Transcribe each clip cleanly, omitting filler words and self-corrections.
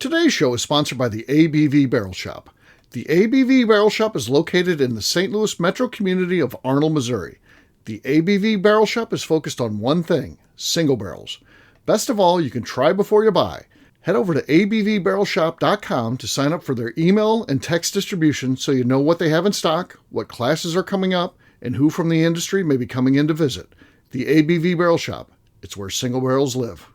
Today's show is sponsored by the ABV Barrel Shop. The ABV Barrel Shop is located in the St. Louis metro community of Arnold, Missouri. The ABV Barrel Shop is focused on one thing, single barrels. Best of all, you can try before you buy. Head over to abvbarrelshop.com to sign up for their email and text distribution so you know what they have in stock, what classes are coming up, and who from the industry may be coming in to visit. The ABV Barrel Shop. It's where single barrels live.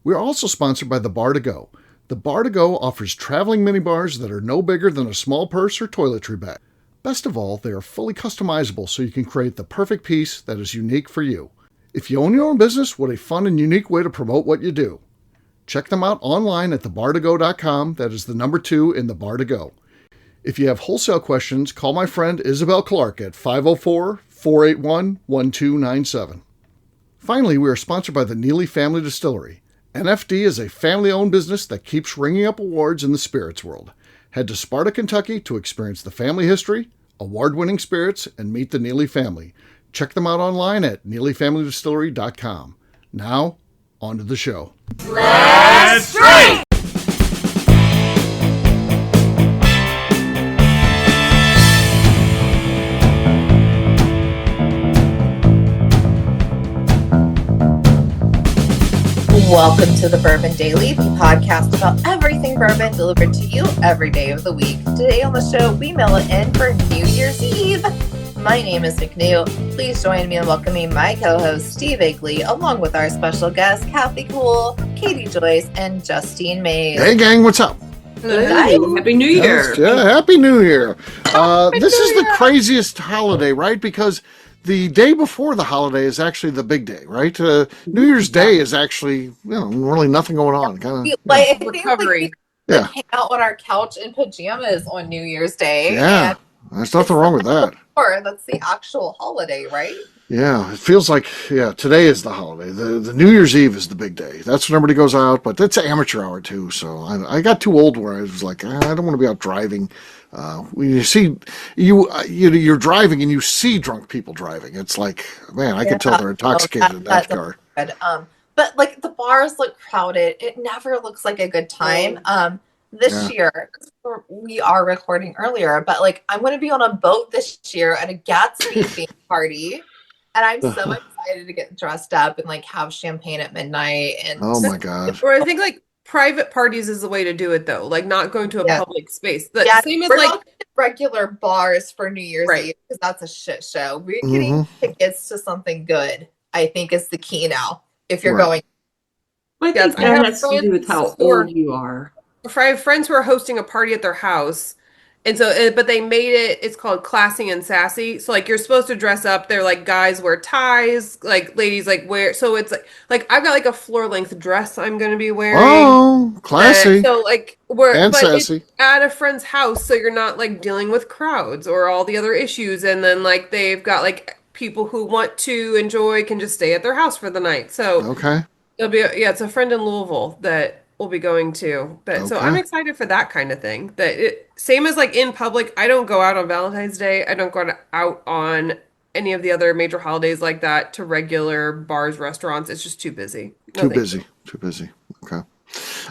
We are also sponsored by the Bar to Go. The Bar to Go offers traveling minibars that are no bigger than a small purse or toiletry bag. Best of all, they are fully customizable so you can create the perfect piece that is unique for you. If you own your own business, what a fun and unique way to promote what you do. Check them out online at thebar2go.com. That is the number 2 in the Bar to Go. If you have wholesale questions, call my friend Isabel Clark at 504-481-1297. Finally, we are sponsored by the Neely Family Distillery. NFD is a family-owned business that keeps ringing up awards in the spirits world. Head to Sparta, Kentucky to experience the family history, award-winning spirits, and meet the Neely family. Check them out online at neelyfamilydistillery.com. Now, on to the show. Let's drink! Welcome to the Bourbon Daily, the podcast about everything bourbon delivered to you every day of the week. Today on the show, we mail it in for New Year's Eve. My name is McNew. Please join me in welcoming my co-host, Steve Agley, along with our special guests, Kathy Cool, Katie Joyce, and Justine Mays. Hey gang, what's up? Hello. Happy New Year. Yeah, Happy New Year. This is the craziest holiday, right? Because the day before the holiday is actually the big day, right? New Year's Day is actually, really nothing going on. Kind of recovery. We hang out on our couch in pajamas on New Year's Day. Yeah, there's nothing wrong with that. Or that's the actual holiday, right? Yeah, it feels like, today is the holiday. The New Year's Eve is the big day. That's when everybody goes out, but it's amateur hour too. So I got too old where I was like, I don't want to be out driving. When you see you're driving and you see drunk people driving, it's like, man, I can tell they're intoxicated in that car. But like the bars look crowded. It never looks like a good time. This year, we are recording earlier, but like I'm going to be on a boat this year at a Gatsby theme party, and I'm so excited to get dressed up and like have champagne at midnight. And oh my god! Or I think like private parties is the way to do it though, like not going to a public space. The same as we're like not regular bars for New Year's Eve because that's a shit show. We're getting tickets to something good. I think is the key now. If you're going, I think that has to do with how old you are. I have friends who are hosting a party at their house, and so but they made it's called classy and sassy. So like you're supposed to dress up. They're like guys wear ties, like ladies like wear. So it's like I've got like a floor length dress I'm going to be wearing. Oh, classy. So like sassy at a friend's house, so you're not like dealing with crowds or all the other issues. And then like they've got like people who want to enjoy can just stay at their house for the night. So it'll be it's a friend in Louisville that we'll be going to, but so I'm excited for that kind of thing. Same as like in public, I don't go out on Valentine's Day. I don't go out on any of the other major holidays like that to regular bars, restaurants. It's just too busy. Too busy. Okay.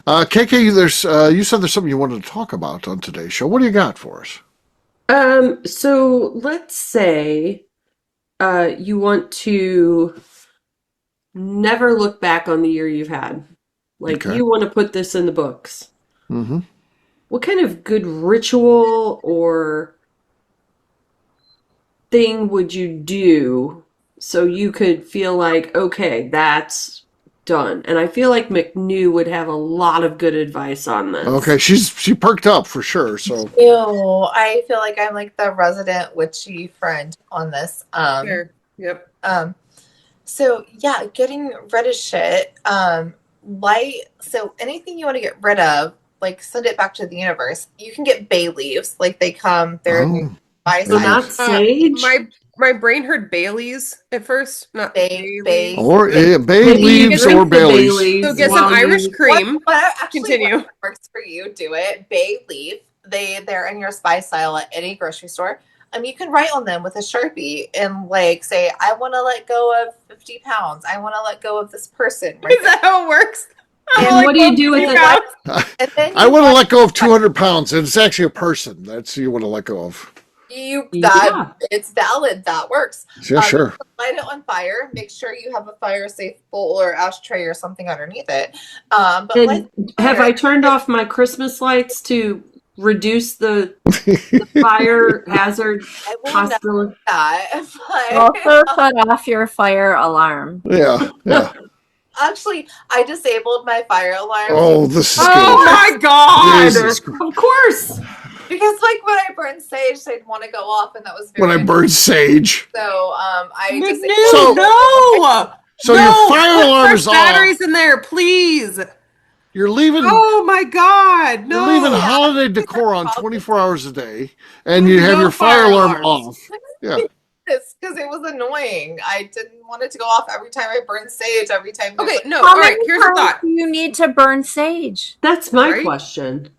KK, you said there's something you wanted to talk about on today's show. What do you got for us? So let's say you want to never look back on the year you've had. Like, you want to put this in the books. Mm-hmm. What kind of good ritual or thing would you do so you could feel like, okay, that's done? And I feel like McNew would have a lot of good advice on this. Okay, she perked up for sure. So I feel like I'm like the resident witchy friend on this. Sure. Yep. So yeah, getting rid of shit. So anything you want to get rid of, like send it back to the universe. You can get bay leaves, like they come. They're not sage. My brain heard Baileys at first, not bay Baileys. Or bay leaves or Baileys. So get some Irish cream. Continue. What works for you? Do it. Bay leaf. They're in your spice aisle at any grocery store. You can write on them with a Sharpie and like say, I want to let go of 50 pounds. I want to let go of this person. Is that how it works? And what do you do with it? I want to let go of 200 pounds, and it's actually a person. That's who you want to let go of. It's valid. That works. Yeah, sure. Light it on fire. Make sure you have a fire-safe bowl or ashtray or something underneath it. But have I turned off my Christmas lights to reduce the fire hazard possibility? Also, cut off your fire alarm. Yeah. Actually, I disabled my fire alarm. Oh, this is good. Oh my God! Of course. Because when I burned sage, they'd want to go off, and that was very. When I burned sage. So I just. So your fire alarm is off. Batteries in there, please. You're leaving. Oh my God! No. You're leaving holiday decor on 24 hours a day, and you have your fire alarm off. Yeah. Because it was annoying. I didn't want it to go off every time I burned sage. Every time. Okay, no. How All right. Here's a thought. Do you need to burn sage? That's my question.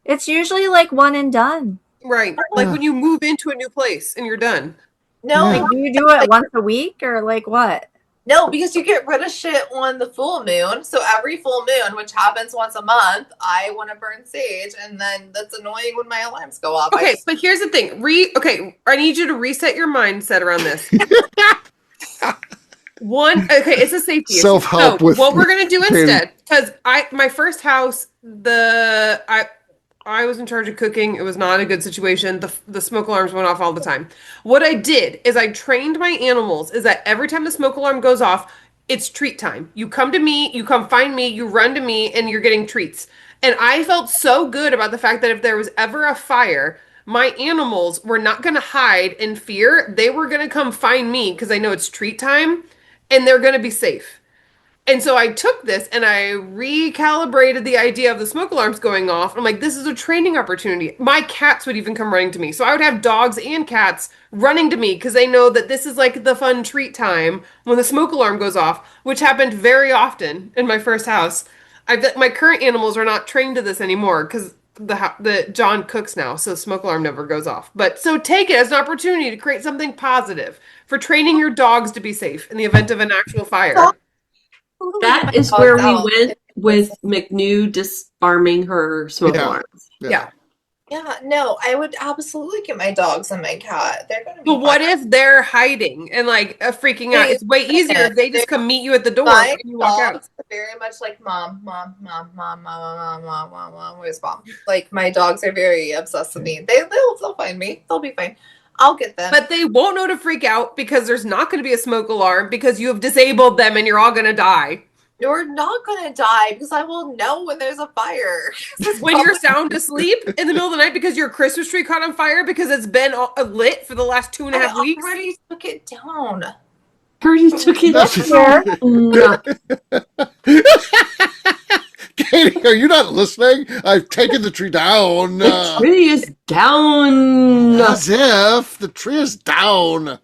It's usually like one and done. Right. Like when you move into a new place and you're done. No. Like, do you do it once a week or like what? No, because you get rid of shit on the full moon. So every full moon, which happens once a month, I want to burn sage, and then that's annoying when my alarms go off. Okay, but here's the thing. I need you to reset your mindset around this. It's a safety self-help issue. So what we're gonna do instead, because my first house, I was in charge of cooking. It was not a good situation. The smoke alarms went off all the time. What I did is I trained my animals is that every time the smoke alarm goes off, it's treat time. You come to me, you come find me, you run to me, and you're getting treats. And I felt so good about the fact that if there was ever a fire, my animals were not going to hide in fear. They were going to come find me because I know it's treat time, and they're going to be safe. And so I took this and I recalibrated the idea of the smoke alarms going off. I'm like, this is a training opportunity. My cats would even come running to me. So I would have dogs and cats running to me because they know that this is like the fun treat time when the smoke alarm goes off, which happened very often in my first house. My current animals are not trained to this anymore because the John cooks now, so smoke alarm never goes off. But so take it as an opportunity to create something positive for training your dogs to be safe in the event of an actual fire. That is where we went with McNew disarming her smoke alarms. Yeah, no, I would absolutely get my dogs and my cat. They're gonna be But what if they're hiding and like freaking out? It's way easier if they just come meet you at the door and you walk out. Very much like mom. Where's mom? Like my dogs are very obsessed with me. They'll find me. They'll be fine. I'll get them. But they won't know to freak out because there's not going to be a smoke alarm because you have disabled them and you're all going to die. You're not going to die because I will know when there's a fire. When you're sound asleep in the middle of the night because your Christmas tree caught on fire because it's been lit for the last 2.5 weeks. I already took it down. Katie, are you not listening? I've taken the tree down. The tree is down. As if the tree is down.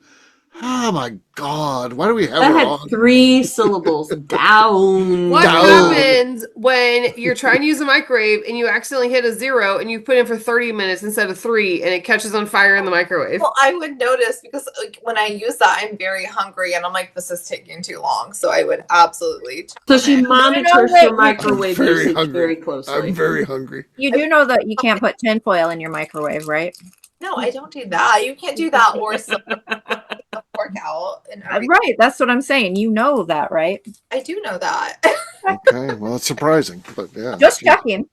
Oh my God! Why do we have that it had on? 3 syllables. Down. What happens when you're trying to use a microwave and you accidentally hit a 0 and you put in for 30 minutes instead of 3 and it catches on fire in the microwave? Well, I would notice because when I use that, I'm very hungry and I'm like, this is taking too long. So I would absolutely. So she monitors her microwave usage very closely. I'm very hungry. You do know that you can't put tinfoil in your microwave, right? No, I don't do that. You can't do that or the pork out. And right. That's what I'm saying. You know that, right? I do know that. Okay. Well, it's surprising, but yeah. Just checking.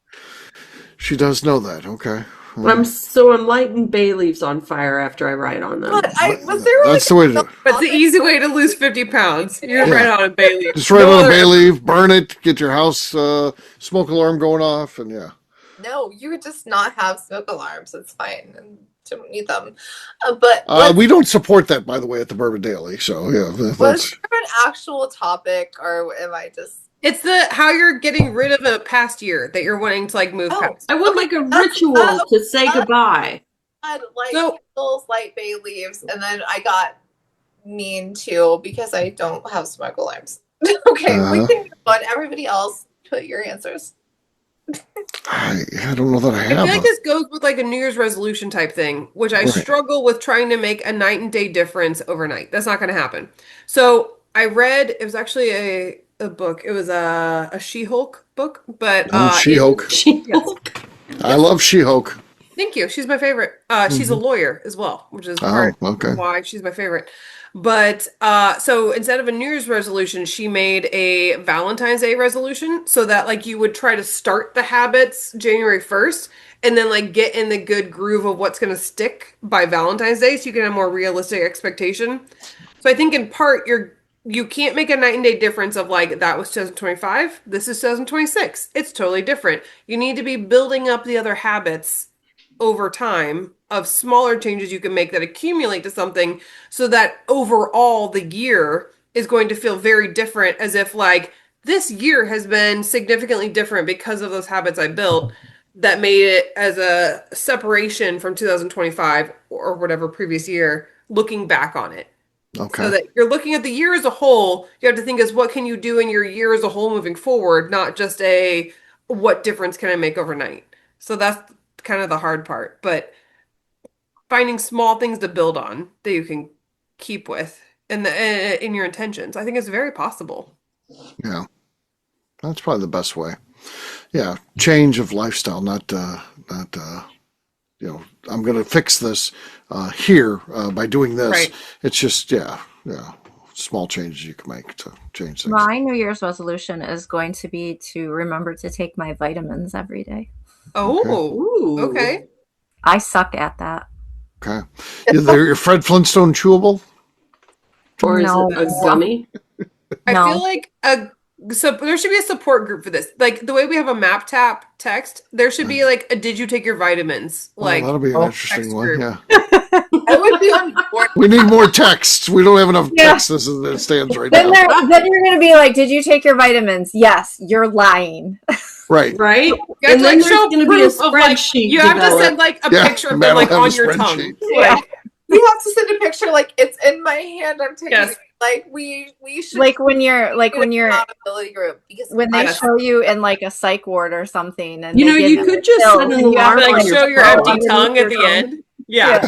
She does know that. Okay. I'm lighting bay leaves on fire after I ride on them. That's the way to do it. That's the easy way to lose 50 pounds. You're right on a bay leaf. Just right on a bay leaf, burn it, get your house smoke alarm going off, and yeah. No, you would just not have smoke alarms. It's fine. And don't need them. But we don't support that, by the way, at the Bourbon Daily. So yeah, was there an actual topic, or am I just? It's how you're getting rid of a past year that you're wanting to like move past. I want like a ritual to say goodbye. I had candles, light bay leaves, and then I got mean too because I don't have smoke alarms. Okay, we can move on. Everybody else, put your answers. I don't know that I have. I feel like this goes with like a New Year's resolution type thing, which I struggle with trying to make a night and day difference overnight. That's not going to happen. So I read, it was actually a book. It was a She-Hulk book, but She-Hulk. She-Hulk. I love She-Hulk. Thank you. She's my favorite. She's a lawyer as well, which is part of why she's my favorite. But so instead of a New Year's resolution, she made a Valentine's Day resolution so that like you would try to start the habits January 1st and then like get in the good groove of what's going to stick by Valentine's Day so you can have more realistic expectation. So I think in part you can't make a night and day difference of like that was 2025, this is 2026. It's totally different. You need to be building up the other habits over time of smaller changes you can make that accumulate to something so that overall the year is going to feel very different, as if like this year has been significantly different because of those habits I built that made it as a separation from 2025 or whatever previous year, looking back on it. Okay. So that you're looking at the year as a whole, you have to think as what can you do in your year as a whole moving forward, not just a what difference can I make overnight. So that's kind of the hard part, but finding small things to build on that you can keep with in your intentions, I think is very possible. Yeah, that's probably the best way. Yeah, change of lifestyle, not I'm going to fix this here by doing this. Right. It's just small changes you can make to change things. My New Year's resolution is going to be to remember to take my vitamins every day. Oh, okay. I suck at that. Okay. Your Fred Flintstone chewable? Or is it a gummy? I feel like so there should be a support group for this. Like the way we have a map tap text, there should be like a did you take your vitamins? Like that'll be an interesting one. Group. Yeah. I would be on board. We need more texts. We don't have enough texts as it stands right then now. Then you're going to be like, did you take your vitamins? Yes, you're lying. Right. Right? You And then like, there's going to be a spreadsheet. You have to send like a picture of them like on your tongue. Yeah. You have to send a picture like it's in my hand. I'm taking it. Like we should like when you're accountability group because when they show you in like a psych ward or something, and you could just send an alarm like show your empty tongue at the end. Yeah.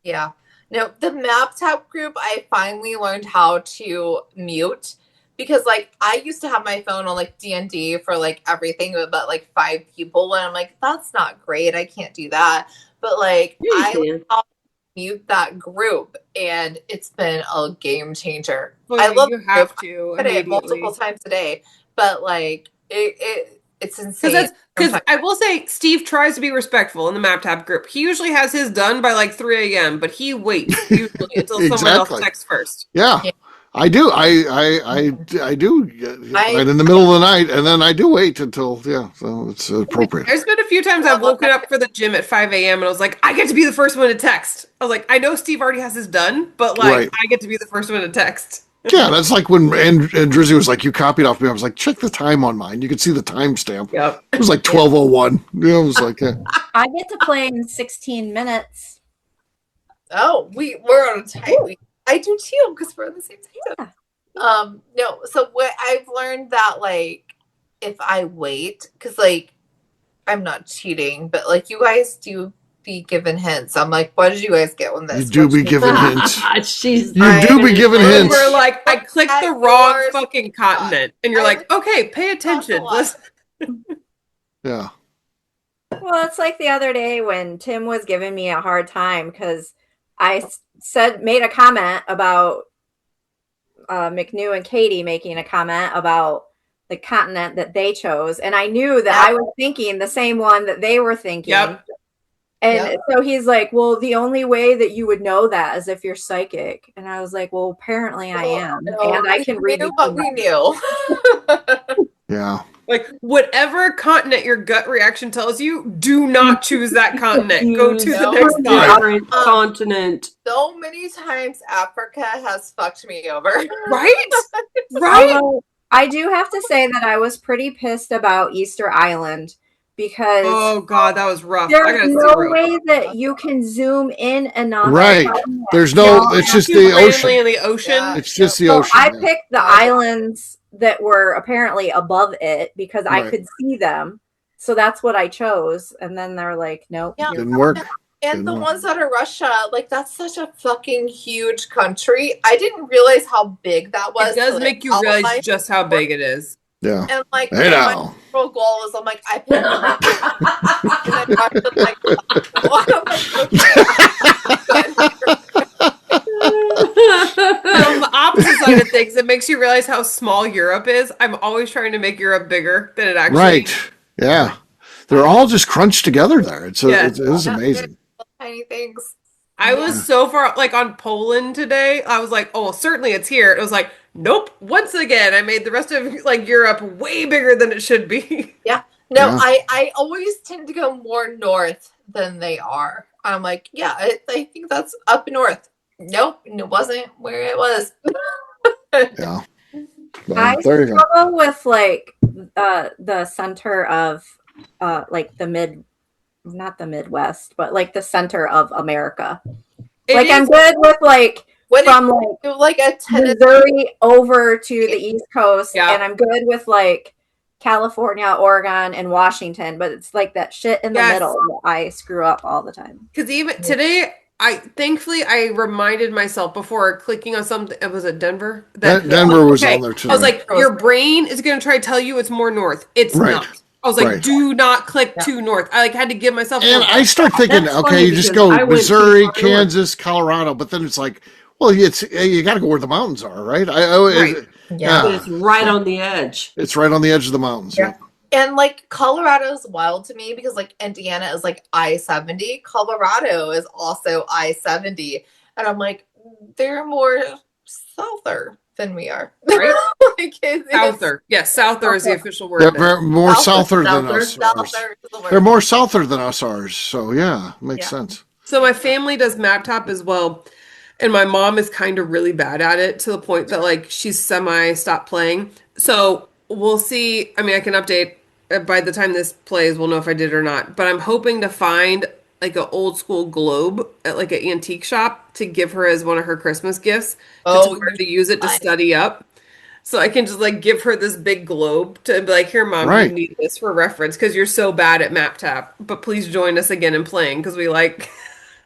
Yeah. No, the map tap group, I finally learned how to mute because like I used to have my phone on like D&D for like everything with about like 5 people, and I'm like, that's not great. I can't do that. But like I mute that group, and it's been a game changer. Well, I love you have to multiple times a day, but like it's insane. Because I will say, Steve tries to be respectful in the map tab group. He usually has his done by like 3 a.m., but he waits usually until someone else texts first. Yeah. I do. I do right in the middle of the night, and then I do wait until so it's appropriate. There's been a few times I've woken up for the gym at 5 a.m. and I was like, I get to be the first one to text. I was like, I know Steve already has his done, but like I get to be the first one to text. Yeah, that's like when Drizzy was like, you copied off me. I was like, check the time on mine. You could see the timestamp. Yep. It was like 12:01. It was like, I get to play in 16 minutes. Oh, we're on a tight. I do too because we're on the same time. Yeah. No. So what I've learned that like if I wait, because like I'm not cheating, but like you guys do be given hints. I'm like, what did you guys get when this? You do be given hints. You do be given hints. We're like, I clicked the wrong fucking continent, and you're like, okay, pay attention. Yeah. Well, it's like the other day when Tim was giving me a hard time because I made a comment about McNew and Katie making a comment about the continent that they chose, and I knew that I was thinking the same one that they were thinking. Yep. And so he's like, well, the only way that you would know that is if you're psychic. And I was like, well, apparently I am. And I can read what we knew. Yeah. Like, whatever continent your gut reaction tells you, do not choose that continent. Go to the next different continent. So many times Africa has fucked me over. Right? Right? I do have to say that I was pretty pissed about Easter Island. Because oh god, that was rough. There's no way that you can zoom in enough. Right. There's no. It's just the ocean. In the ocean. Yeah. It's just the ocean. I picked the islands that were apparently above it because I could see them. So that's what I chose. And then they're like, nope. Didn't work. And the ones out of Russia, like, that's such a fucking huge country. I didn't realize how big that was. It does make you realize just how big it is. Yeah. And like, hey my goal was, I'm like, I put On the opposite side of things, it makes you realize how small Europe is. I'm always trying to make Europe bigger than it actually is. Right. Yeah. They're all just crunched together there. It is amazing. Tiny things. I was so far, like, on Poland today. I was like, oh, well, certainly it's here. It was like, nope. Once again, I made the rest of, like, Europe way bigger than it should be. Yeah. No, I always tend to go more north than they are. I'm like, yeah, I think that's up north. Nope, it wasn't where it was. Yeah. Well, I struggle with, like, the center of, like, not the Midwest, but like the center of America. Like, I'm good with, like, from like a Missouri over to the East Coast, and I'm good with, like, California, Oregon, and Washington, but it's like that shit in the middle that I screw up all the time. Because even today, thankfully I reminded myself before clicking on something. Was it Denver? Denver was on there too. I was like, your brain is going to try to tell you it's more north. It's not. I was like, do not click to north. I had to give myself. And I start thinking, okay, you just go Missouri, Kansas, Colorado, but then it's like, well, you got to go where the mountains are, right? It's right on the edge. It's right on the edge of the mountains. Yeah. And like Colorado's wild to me because like Indiana is like I-70. Colorado is also I-70. And I'm like, they're more souther than we are. Right? Souther. Yes, souther is the official word. They're more souther than us. They're more souther than us ours. So yeah, makes sense. So my family does MapTop as well. And my mom is kind of really bad at it to the point that like she's stopped playing. So we'll see. I mean, I can update by the time this plays. We'll know if I did or not. But I'm hoping to find like an old school globe at like an antique shop to give her as one of her Christmas gifts. To tell her to use it to study up. So I can just like give her this big globe to be like, here, Mom, you need this for reference because you're so bad at MapTap. But please join us again in playing because we like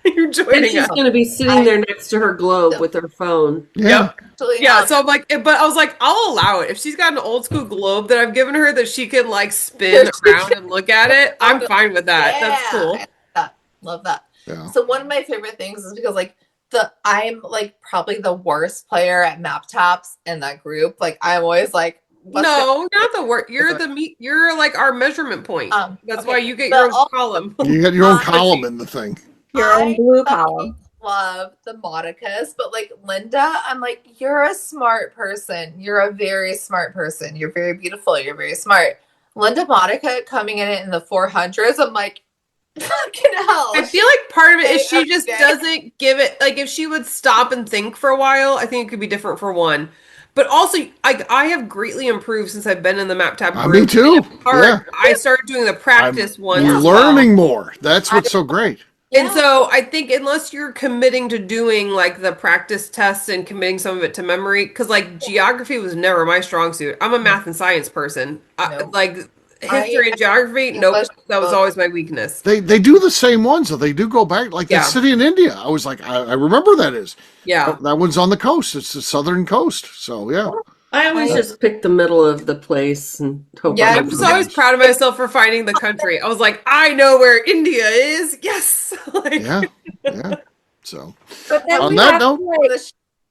you're joining us. She's going to be sitting there next to her globe with her phone. Yeah. Yeah. So I'm like, but I was like, I'll allow it. If she's got an old school globe that I've given her that she can like spin around and look at it, I'm fine with that. Yeah. That's cool. Love that. Yeah. So one of my favorite things is because like I'm like probably the worst player at MapTops in that group. Like I'm always like, no, not the worst. You're like our measurement point. That's why you get your own column. You got your own column in the thing. Your own blue column. Love the Monicas, but like Linda, I'm like, you're a smart person. You're a very smart person. You're very beautiful. You're very smart. Linda Monica coming in the 400s. I'm like, fucking hell. I feel like part of it is she just doesn't give it. Like if she would stop and think for a while, I think it could be different for one. But also, I have greatly improved since I've been in the MapTap group. Me too. Yeah. I started doing the practice ones. Learning more. That's what's so great. And so I think unless you're committing to doing like the practice tests and committing some of it to memory, because like geography was never my strong suit. I'm a math and science person. Like history and geography, nope. That was always my weakness. They do the same ones, so they do go back. Like that city in India, I was like, I remember that is. Yeah. That one's on the coast. It's the southern coast. So yeah. I always just pick the middle of the place and hope. Yeah, I'm just always proud of myself for finding the country. I was like, I know where India is. Yes. Yeah. So, but then on that note,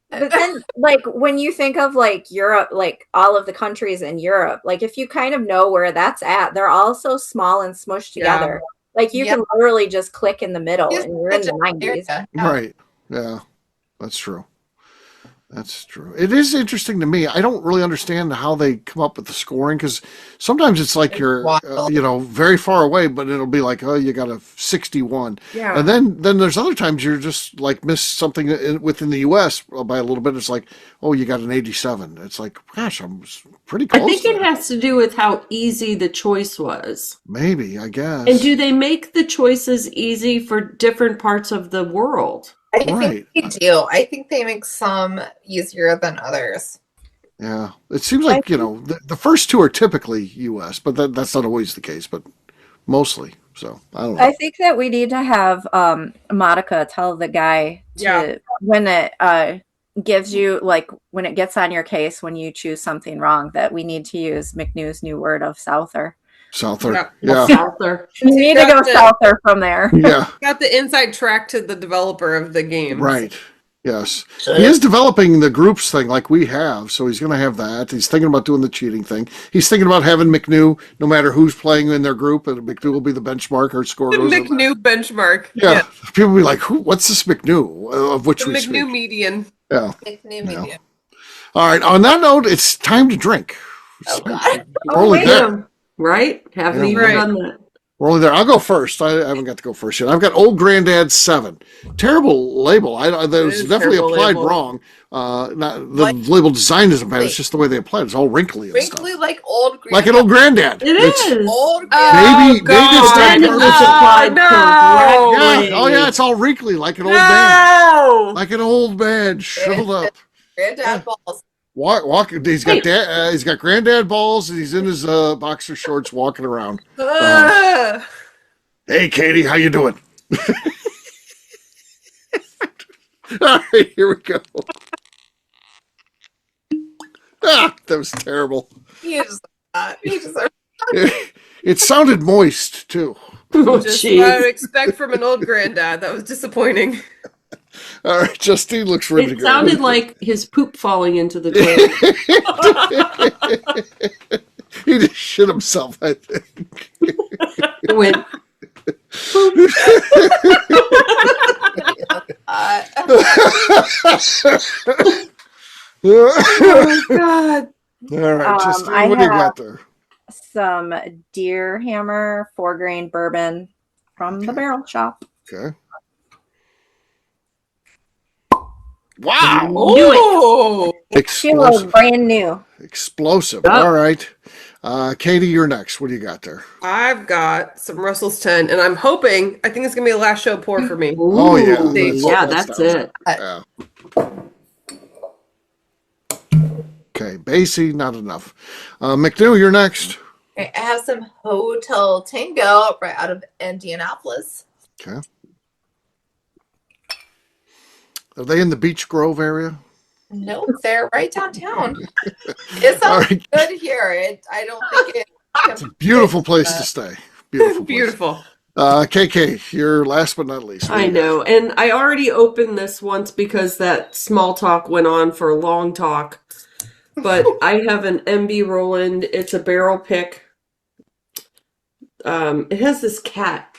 but then, like, when you think of like Europe, like all of the countries in Europe, like if you kind of know where that's at, they're all so small and smushed together. Like you can literally just click in the middle, and you're in the 90s. Right. Yeah, that's true. That's true. It is interesting to me. I don't really understand how they come up with the scoring because sometimes it's like you're, very far away, but it'll be like, oh, you got a 61. Yeah. And then there's other times you're just like miss something within the U.S. by a little bit. It's like, oh, you got an 87. It's like, gosh, I'm pretty close. I think it has to do with how easy the choice was. Maybe, I guess. And do they make the choices easy for different parts of the world? I think they do. I think they make some easier than others. Yeah. It seems like, the first two are typically U.S., but that's not always the case, but mostly. So I don't know. I think that we need to have Monica tell the guy when it gives you, like, when it gets on your case when you choose something wrong, that we need to use McNew's new word of Souther. Souther. Yeah. Souther. You need to go Souther from there. Yeah. Got the inside track to the developer of the game. Right. Yes. He is developing the groups thing like we have, so he's going to have that. He's thinking about doing the cheating thing. He's thinking about having McNew, no matter who's playing in their group, and McNew will be the benchmark or score. The McNew benchmark. Yeah. People will be like, what's this McNew of which the we McNew speak? median. Yeah. McNew median. All right. On that note, it's time to drink. Oh, God. We're only there. Right? Haven't even done that. We're only there. I'll go first. I haven't got to go first yet. I've got Old Granddad 7. Terrible label. That was definitely applied wrong. The label design isn't bad. It's just the way they applied it. It's all wrinkly. Wrinkly like old granddad. Like an old granddad. It is. Old Maybe And it was applied correctly. Oh yeah, it's all wrinkly like an old man. Like an old man shriveled up. Granddad balls. Walk. He's got granddad balls, and he's in his boxer shorts walking around. Hey, Katie, how you doing? All right, here we go. That was terrible. It sounded moist too. Just what I would expect from an old granddad. That was disappointing. All right, Justine looks ready to go. It sounded like his poop falling into the toilet. He just shit himself, I think. It went. Oh, God. All right, Justine, what do you got there? Some Deer Hammer 4-grain bourbon from the Barrel Shop. Okay. Wow! Oh, Explosive. Brand new. Explosive. Yep. All right. Katie, you're next. What do you got there? I've got some Russell's 10, and I'm hoping, I think it's going to be a last show pour for me. Ooh, Oh, yeah. That's it. Yeah. Okay, Basie, not enough. McNew, you're next. I have some Hotel Tango right out of Indianapolis. Okay. Are they in the Beach Grove area? Nope, they're right downtown. It sounds good here. I don't think it's a beautiful place to stay. Beautiful. Beautiful. KK, you're last but not least. I know. And I already opened this once because that small talk went on for a long talk. But I have an MB Roland. It's a barrel pick. It has this cat.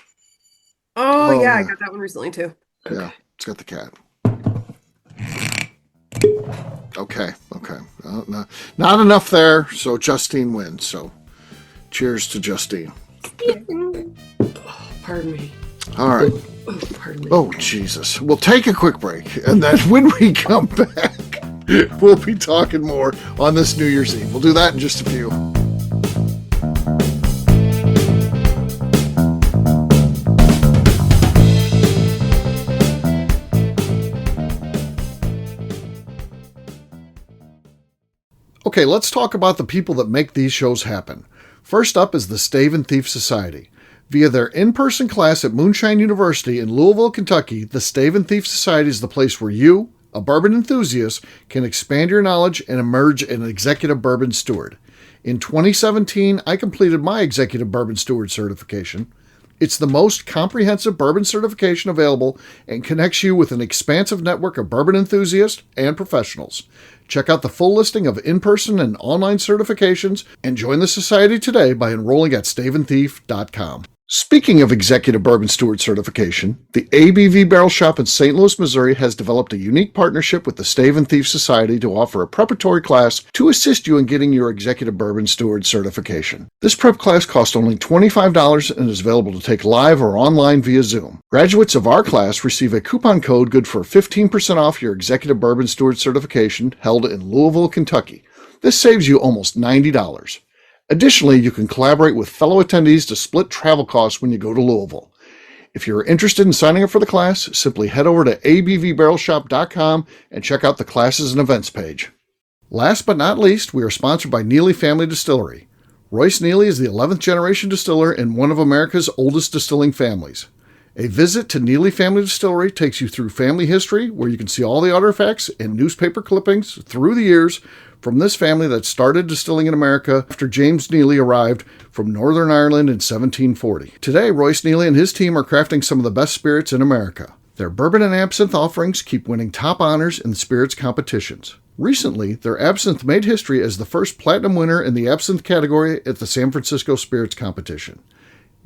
Oh, yeah, I got that one recently too. Yeah, it's got the cat. Okay. No, not enough there, so Justine wins. So cheers to Justine. Oh, pardon me. All right. Oh, pardon me. Oh, Jesus. We'll take a quick break, and then when we come back, we'll be talking more on this New Year's Eve. We'll do that in just a few. Okay, let's talk about the people that make these shows happen. First up is the Stave and Thief Society. Via their in-person class at Moonshine University in Louisville, Kentucky, the Stave and Thief Society is the place where you, a bourbon enthusiast, can expand your knowledge and emerge an executive bourbon steward. In 2017, I completed my executive bourbon steward certification. It's the most comprehensive bourbon certification available and connects you with an expansive network of bourbon enthusiasts and professionals. Check out the full listing of in-person and online certifications and join the society today by enrolling at staveandthief.com. Speaking of executive bourbon steward certification, the ABV Barrel Shop in St. Louis, Missouri has developed a unique partnership with the Stave and Thief Society to offer a preparatory class to assist you in getting your executive bourbon steward certification. This prep class costs only $25 and is available to take live or online via Zoom. Graduates of our class receive a coupon code good for 15% off your executive bourbon steward certification held in Louisville, Kentucky. This saves you almost $90. Additionally, you can collaborate with fellow attendees to split travel costs when you go to Louisville. If you're interested in signing up for the class, simply head over to abvbarrelshop.com and check out the classes and events page. Last but not least, we are sponsored by Neely Family Distillery. Royce Neely is the 11th generation distiller in one of America's oldest distilling families. A visit to Neely Family Distillery takes you through family history, where you can see all the artifacts and newspaper clippings through the years from this family that started distilling in America after James Neely arrived from Northern Ireland in 1740. Today, Royce Neely and his team are crafting some of the best spirits in America. Their bourbon and absinthe offerings keep winning top honors in the spirits competitions. Recently, their absinthe made history as the first platinum winner in the absinthe category at the San Francisco Spirits Competition.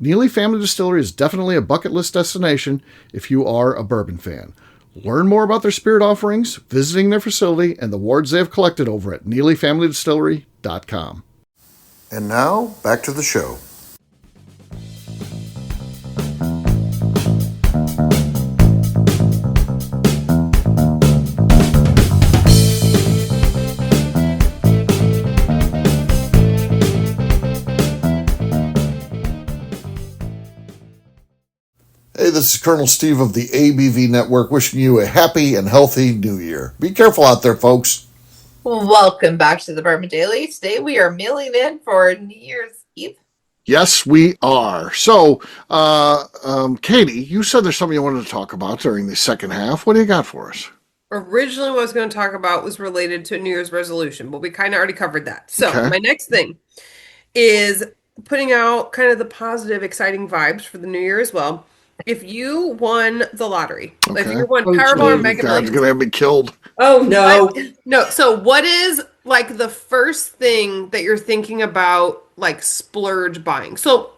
Neely Family Distillery is definitely a bucket list destination if you are a bourbon fan. Learn more about their spirit offerings, visiting their facility, and the awards they have collected over at NeelyFamilyDistillery.com. And now, back to the show. Hey, this is Colonel Steve of the ABV Network wishing you a happy and healthy new year. Be careful out there, folks. Welcome back to the Bourbon Daily. Today we are milling in for New Year's Eve. Yes, we are. So, Katie, you said there's something you wanted to talk about during the second half. What do you got for us? Originally, what I was going to talk about was related to a New Year's resolution, but we kind of already covered that. So, My next thing is putting out kind of the positive, exciting vibes for the new year as well. If you won the lottery, like if you won Powerball or Mega Millions, God's gonna have me killed. Oh no! No. So, what is like the first thing that you're thinking about, like splurge buying? So,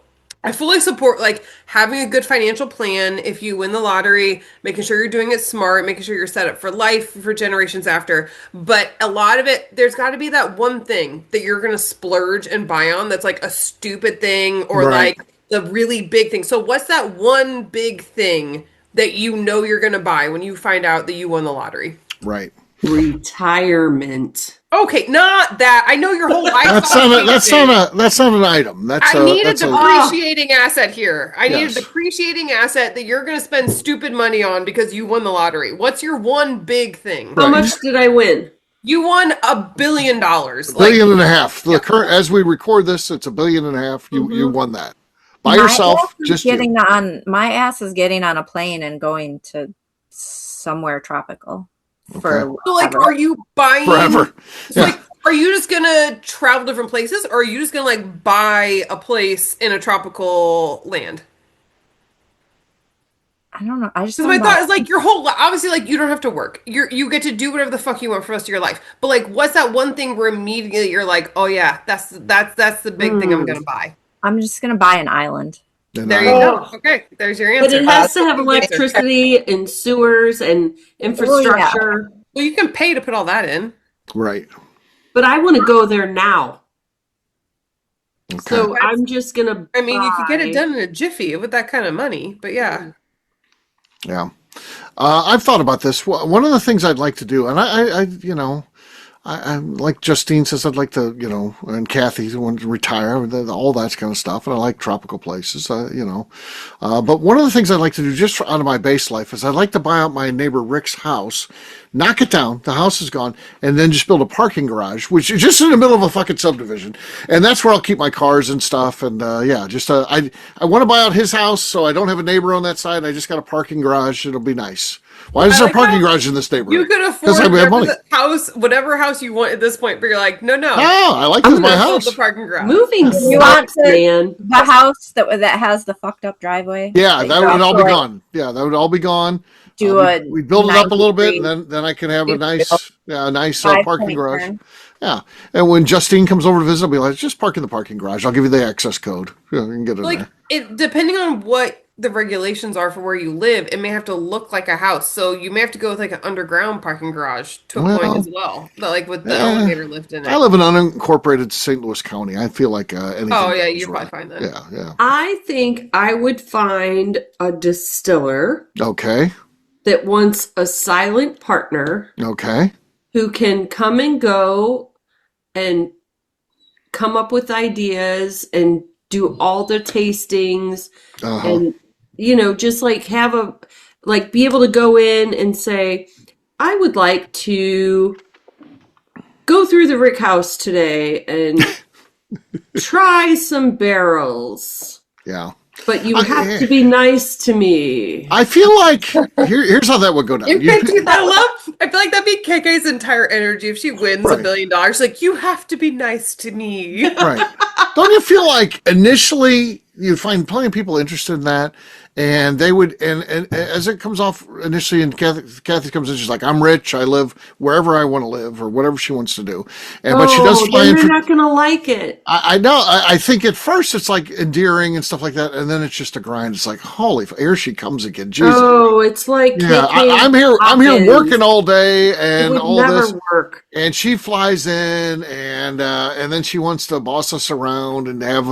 I fully support like having a good financial plan. If you win the lottery, making sure you're doing it smart, making sure you're set up for life for generations after. But a lot of it, there's got to be that one thing that you're gonna splurge and buy on. That's like a stupid thing or like the really big thing. So what's that one big thing that you know you're going to buy when you find out that you won the lottery? Right. Retirement. Okay, not that. I know your whole life. That's not an item. I need a depreciating asset here. I need a depreciating asset that you're going to spend stupid money on because you won the lottery. What's your one big thing? How much did I win? You won $1 billion. $1.5 billion. The current, as we record this, it's $1.5 billion. You won that. By yourself, just my ass is getting on a plane and going to somewhere tropical. Okay. So, like, are you buying forever? So, like, are you just gonna travel different places, or are you just gonna like buy a place in a tropical land? I don't know. I just my thought is like your whole obviously like you don't have to work. You get to do whatever the fuck you want for the rest of your life. But like, what's that one thing where immediately you're like, oh yeah, that's the big thing I'm gonna buy. I'm just going to buy an island. There you go. Okay, there's your answer. But it has to have electricity and sewers and infrastructure. Well, you can pay to put all that in. Right. But I want to go there now. Okay. So I'm just going to I mean, you could get it done in a jiffy with that kind of money, but yeah. Yeah. I've thought about this. One of the things I'd like to do, and I like Justine says, I'd like to, and Kathy want to retire, all that kind of stuff. And I like tropical places, But one of the things I'd like to do just out of my base life is I'd like to buy out my neighbor Rick's house, knock it down, the house is gone, and then just build a parking garage, which is just in the middle of a fucking subdivision. And that's where I'll keep my cars and stuff. And I want to buy out his house so I don't have a neighbor on that side. I just got a parking garage. It'll be nice. Why is there a parking garage in this neighborhood? You could afford whatever house you want at this point, but you're like, no. Oh, I like this my house. The parking garage. Moving You want the house that has the fucked up driveway? Yeah, that would all be gone. Yeah, that would all be gone. We build it up a little bit, and then I can have a nice parking garage. Yeah, and when Justine comes over to visit, I'll be like, just park in the parking garage. I'll give you the access code. You can get in there. Depending on what the regulations are for where you live, it may have to look like a house. So you may have to go with like an underground parking garage to a point as well. But like with the elevator lift in it. I live in unincorporated St. Louis County. I feel like anything. Oh yeah, you're probably fine then. Yeah. I think I would find a distiller. Okay. That wants a silent partner. Okay. Who can come and go and come up with ideas and do all the tastings and just like be able to go in and say, I would like to go through the Rick house today and try some barrels. Yeah. But you have to be nice to me. I feel like here's how that would go down. I feel like that'd be KK's entire energy if she wins $1 billion. Like, you have to be nice to me. Right. Don't you feel like initially you'd find plenty of people interested in that, and they would, and as it comes off initially, and Kathy comes in, she's like, I'm rich, I live wherever I want to live, or whatever she wants to do. But she does fly in. You're not going to like it. I know. I think at first it's like endearing and stuff like that, and then it's just a grind. It's like, holy, here she comes again. Jesus. Oh, it's like, yeah, I'm here working all day and all this. Work. And she flies in, and then she wants to boss us around and have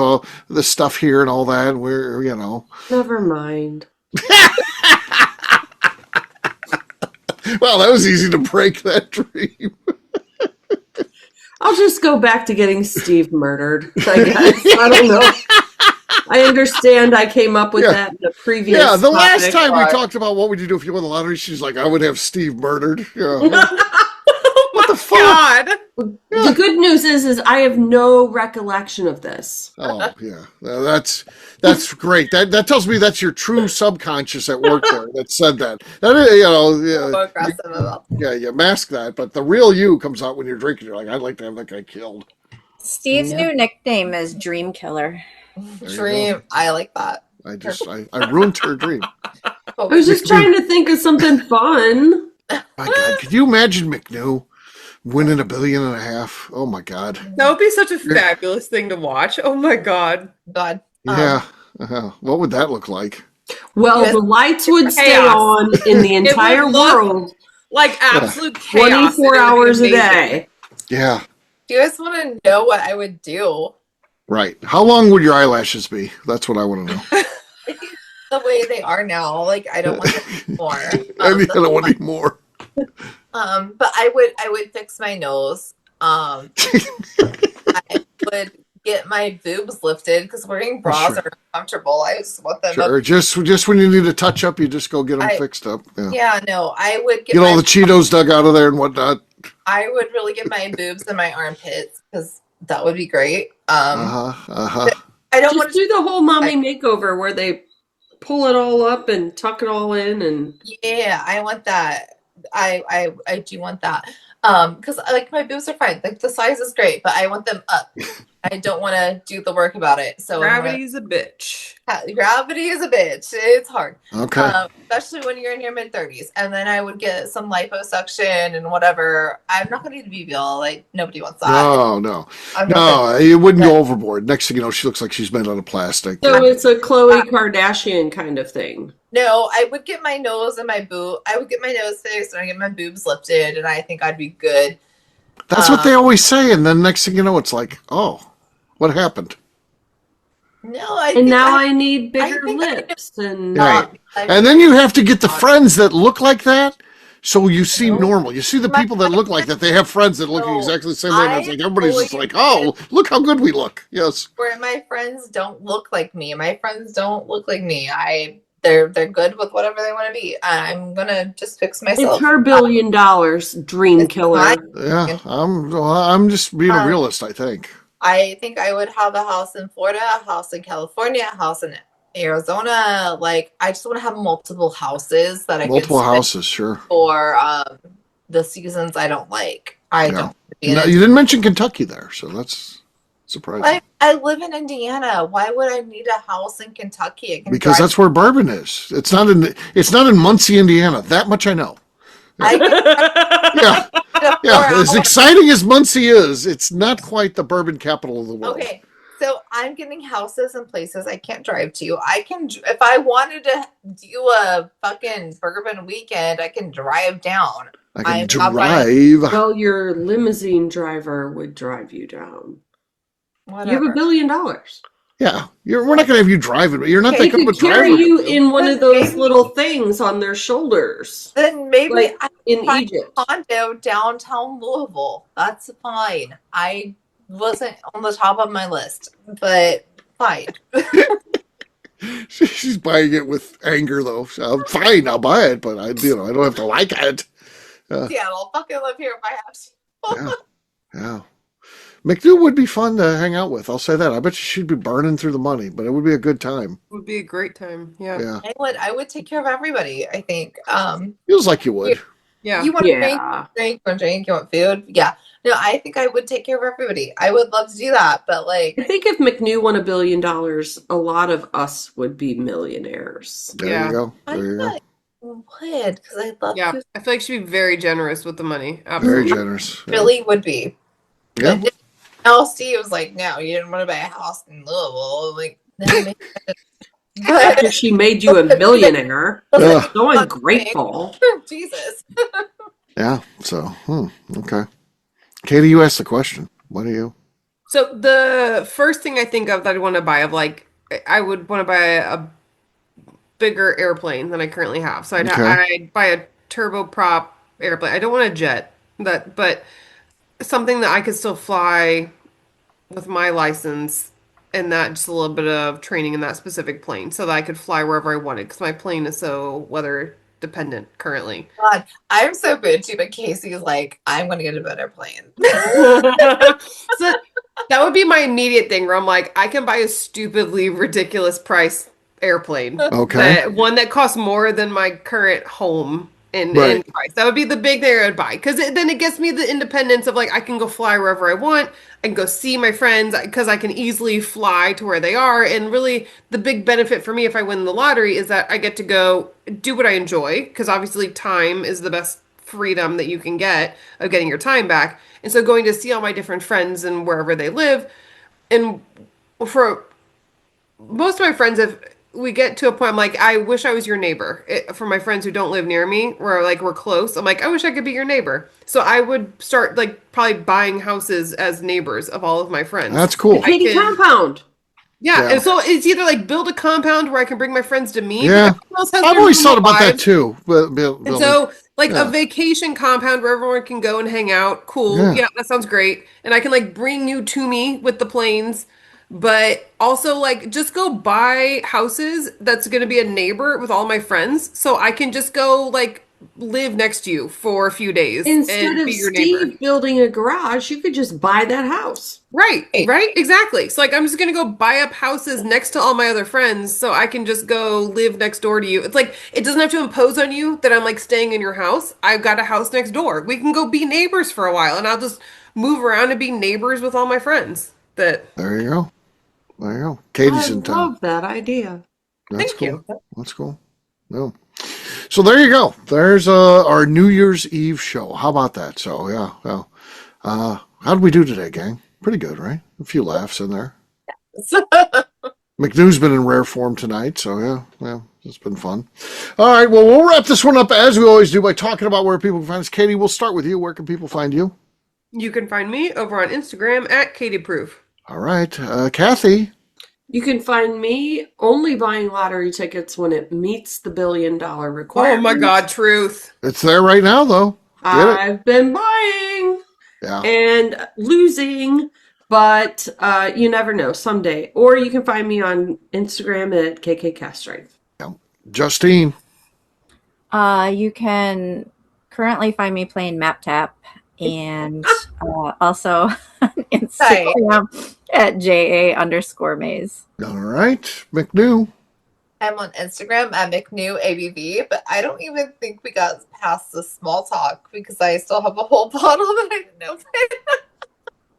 the stuff here and all that. We're, Never mind. Well, that was easy to break that dream. I'll just go back to getting Steve murdered, I guess. I don't know. I understand I came up with that in the previous Yeah, the last topic, time we talked about what would you do if you won the lottery, she's like, I would have Steve murdered. Yeah. What the fuck? God. The good news is I have no recollection of this. Oh, yeah. That's great. That tells me that's your true subconscious at work there that said that. That is, you mask that, but the real you comes out when you're drinking. You're like, I'd like to have that guy killed. Steve's new nickname is Dream Killer. Dream. I like that. I ruined her dream. I was just trying to think of something fun. My God, could you imagine McNew winning $1.5 billion? Oh my God. That would be such a fabulous thing to watch. Oh my God. God. Yeah. What would that look like? Well, the lights would stay on in the entire world. Like absolute chaos. 24 hours a day. Yeah. Do you guys want to know what I would do? Right. How long would your eyelashes be? That's what I want to know. The way they are now, like I don't want them more. I don't want any more. But I would fix my nose. I would get my boobs lifted because wearing bras are uncomfortable. I just want them. Sure. Just when you need a touch up, you just go get them fixed up. Yeah. No, I would get all the Cheetos dug out of there and whatnot. I would really get my boobs and my armpits because that would be great. I don't want to do the whole mommy makeover where they pull it all up and tuck it all in, and I want that. I do want that. Because like my boobs are fine. Like the size is great, but I want them up. I don't want to do the work about it. So gravity's a bitch. Gravity is a bitch. It's hard. Okay. Especially when you're in your mid-30s. And then I would get some liposuction and whatever. I'm not going to do BBL. Like nobody wants that. No. You wouldn't go overboard. Next thing you know, she looks like she's made out of plastic. So it's a Khloe Kardashian kind of thing. No, I would get my nose and my boob. I would get my nose fixed and I get my boobs lifted, and I think I'd be good. That's what they always say, and then next thing you know, it's like, oh, what happened? No, I need bigger lips, and and then you have to get the friends that look like that, so you seem normal. You see the people that look like that; they have friends that look exactly the same way. And it's like everybody's just like, oh, look how good we look. Yes. Where my friends don't look like me. My friends don't look like me. They're good with whatever they want to be. I'm gonna just fix myself. It's her $1 billion dream killer. Yeah, I'm just being a realist. I think I would have a house in Florida, a house in California, a house in Arizona. Like I just want to have multiple houses that I sure. For the seasons I don't like. Don't. You didn't mention Kentucky there, so that's surprising. I live in Indiana. Why would I need a house in Kentucky? Because that's where bourbon is. It's not in Muncie, Indiana. That much I know. Yeah. As exciting as Muncie is, it's not quite the bourbon capital of the world. Okay, so I'm getting houses in places I can't drive to. I can, if I wanted to do a fucking bourbon weekend, I can drive down. I can drive. Well, your limousine driver would drive you down. Whatever. You have $1 billion. Yeah, we're not going to have you driving. You're not they thinking of a driver. Carry you in one of those little things on their shoulders. Then maybe like I in Egypt. A condo downtown Louisville. That's fine. I wasn't on the top of my list, but fine. She's buying it with anger, though. So, fine, I'll buy it, but I don't have to like it. Yeah, I'll fucking live here if I have to. Yeah. McNew would be fun to hang out with. I'll say that. I bet she'd be burning through the money, but it would be a good time. It would be a great time. Yeah. I would take care of everybody, I think. Feels like you would. Yeah. You want to drink, you want to drink, you want food? Yeah. No, I think I would take care of everybody. I would love to do that, but like... I think if McNew won $1 billion, a lot of us would be millionaires. There you go. There you go. Would, because I'd love to. I feel like she'd be very generous with the money. Very generous. Really would be. Yeah. But now Steve was like, no, you didn't want to buy a house in Louisville. I'm like, no, After she made you a millionaire. So ungrateful. Jesus. Yeah, so, okay. Katie, you asked the question. What are you? So the first thing I think of that I want to buy I would want to buy a bigger airplane than I currently have. So I'd buy a turboprop airplane. I don't want a jet, but something that I could still fly with my license and that just a little bit of training in that specific plane so that I could fly wherever I wanted because my plane is so weather dependent currently. God, I'm so bitchy, but Casey's like, I'm going to get a better plane. So that would be my immediate thing where I'm like, I can buy a stupidly ridiculous price airplane. Okay. One that costs more than my current home in price. That would be the big thing I would buy because then it gets me the independence of like I can go fly wherever I want. I can go see my friends because I can easily fly to where they are. And really the big benefit for me if I win the lottery is that I get to go do what I enjoy because obviously time is the best freedom that you can get of getting your time back. And so going to see all my different friends and wherever they live. And for most of my friends, if we get to a point, I'm like, I wish I was your neighbor. For my friends who don't live near me, where like we're close, I'm like, I wish I could be your neighbor. So I would start like probably buying houses as neighbors of all of my friends. That's cool. Katie compound. Yeah, and so it's either like build a compound where I can bring my friends to me. Yeah, I've always thought about that too. And so like a vacation compound where everyone can go and hang out. Cool. Yeah, that sounds great. And I can like bring you to me with the planes. But also, like, just go buy houses that's going to be a neighbor with all my friends. So I can just go, like, live next to you for a few days. Instead of Steve building a garage, you could just buy that house. Right. Exactly. So, like, I'm just going to go buy up houses next to all my other friends so I can just go live next door to you. It's like, it doesn't have to impose on you that I'm, like, staying in your house. I've got a house next door. We can go be neighbors for a while, and I'll just move around and be neighbors with all my friends. There you go. There you go. Katie's in town. I love that idea. That's cool. That's cool. No. So there you go. There's our New Year's Eve show. How about that? So yeah. How did we do today, gang? Pretty good, right? A few laughs in there. McNew's been in rare form tonight, so yeah, it's been fun. All right, well, we'll wrap this one up as we always do by talking about where people can find us. Katie, we'll start with you. Where can people find you? You can find me over on Instagram at KatieProof. All right. Kathy? You can find me only buying lottery tickets when it meets the $1 billion requirement. Oh my God, truth. It's there right now, though. I've been buying and losing, but you never know, someday. Or you can find me on Instagram at KKCastRife. Yeah. Justine? You can currently find me playing Map Tap and also on Instagram at JA_Maze. All right. McNew. I'm on Instagram at McNew ABV, but I don't even think we got past the small talk because I still have a whole bottle that I didn't open.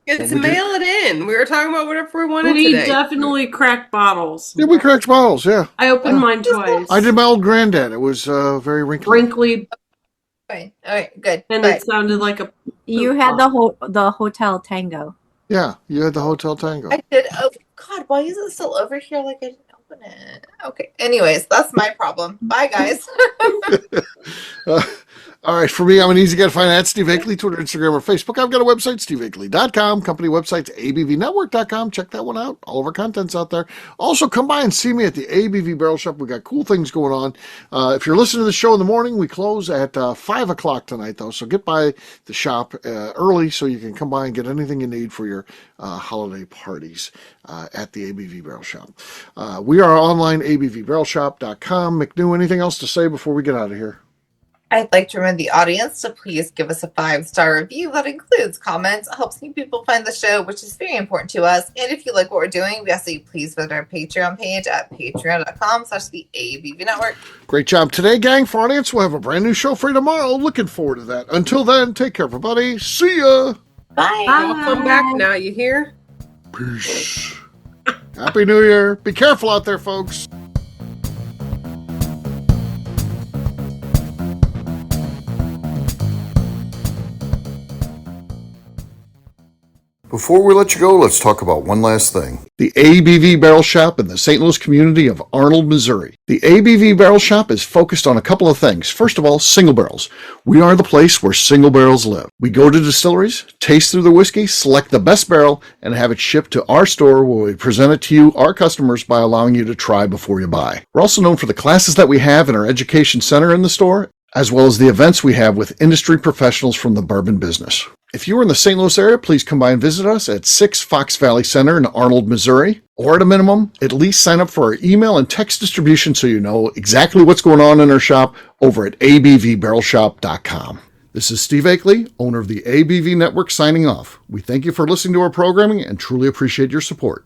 It's mail it in. We were talking about whatever we wanted today. We definitely cracked bottles. Yeah, we cracked bottles, yeah. I opened mine twice. I did my old granddad. It was very wrinkly. Okay. All right, good. And it sounded like a... You had the Hotel Tango. Yeah, you had the Hotel Tango. I did. Oh, God, why is it still over here like I didn't open it? Okay. Anyways, that's my problem. Bye, guys. All right, for me, I'm an easy guy to find at Steve Akeley, Twitter, Instagram, or Facebook. I've got a website, steveakeley.com. Company website's abvnetwork.com. Check that one out. All of our content's out there. Also, come by and see me at the ABV Barrel Shop. We got cool things going on. If you're listening to the show in the morning, we close at 5 o'clock tonight, though. So get by the shop early so you can come by and get anything you need for your holiday parties at the ABV Barrel Shop. We are online, abvbarrelshop.com. McNew, anything else to say before we get out of here? I'd like to remind the audience to please give us a 5-star review that includes comments. It helps new people find the show, which is very important to us. And if you like what we're doing, we ask that you please visit our Patreon page at patreon.com/the ABV Network. Great job today, gang. For audience, we'll have a brand new show for you tomorrow. Looking forward to that. Until then, take care, everybody. See ya. Bye. I'll come back now, you hear? Peace. Happy New Year. Be careful out there, folks. Before we let you go, let's talk about one last thing. The ABV Barrel Shop in the St. Louis community of Arnold, Missouri. The ABV Barrel Shop is focused on a couple of things. First of all, single barrels. We are the place where single barrels live. We go to distilleries, taste through the whiskey, select the best barrel, and have it shipped to our store where we present it to you, our customers, by allowing you to try before you buy. We're also known for the classes that we have in our education center in the store, as well as the events we have with industry professionals from the bourbon business. If you are in the St. Louis area, please come by and visit us at 6 Fox Valley Center in Arnold, Missouri. Or at a minimum, at least sign up for our email and text distribution so you know exactly what's going on in our shop over at abvbarrelshop.com. This is Steve Akeley, owner of the ABV Network, signing off. We thank you for listening to our programming and truly appreciate your support.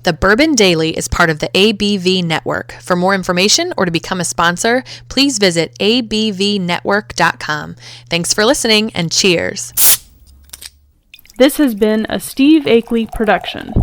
The Bourbon Daily is part of the ABV Network. For more information or to become a sponsor, please visit abvnetwork.com. Thanks for listening and cheers. This has been a Steve Akeley production.